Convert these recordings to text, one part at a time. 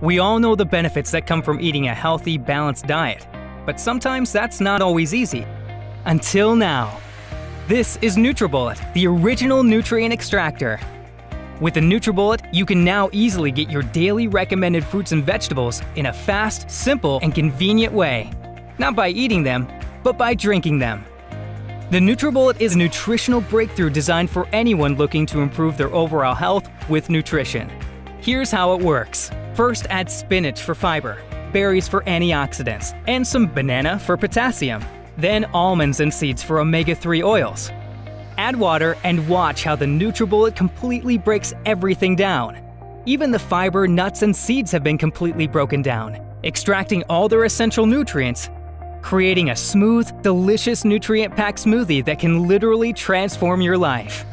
We all know the benefits that come from eating a healthy, balanced diet, but sometimes that's not always easy. Until now. This is NutriBullet, the original nutrient extractor. With the NutriBullet, you can now easily get your daily recommended fruits and vegetables in a fast, simple, and convenient way. Not by eating them, but by drinking them. The NutriBullet is a nutritional breakthrough designed for anyone looking to improve their overall health with nutrition. Here's how it works. First, add spinach for fiber, berries for antioxidants, and some banana for potassium. Then almonds and seeds for omega-3 oils. Add water and watch how the NutriBullet completely breaks everything down. Even the fiber, nuts, and seeds have been completely broken down, extracting all their essential nutrients, creating a smooth, delicious nutrient-packed smoothie that can literally transform your life.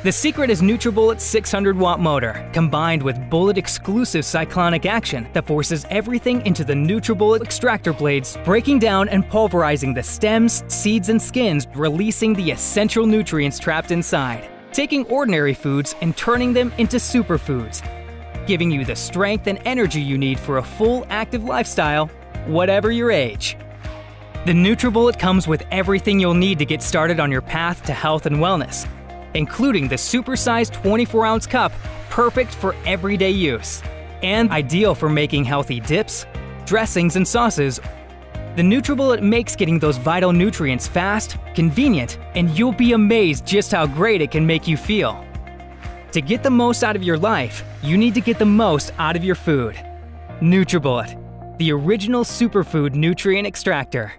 The secret is NutriBullet's 600-watt motor, combined with bullet-exclusive cyclonic action that forces everything into the NutriBullet extractor blades, breaking down and pulverizing the stems, seeds, and skins, releasing the essential nutrients trapped inside, taking ordinary foods and turning them into superfoods, giving you the strength and energy you need for a full, active lifestyle, whatever your age. The NutriBullet comes with everything you'll need to get started on your path to health and wellness, including the supersized 24-ounce cup, perfect for everyday use, and ideal for making healthy dips, dressings, and sauces. The NutriBullet makes getting those vital nutrients fast, convenient, and you'll be amazed just how great it can make you feel. To get the most out of your life, you need to get the most out of your food. NutriBullet, the original superfood nutrient extractor.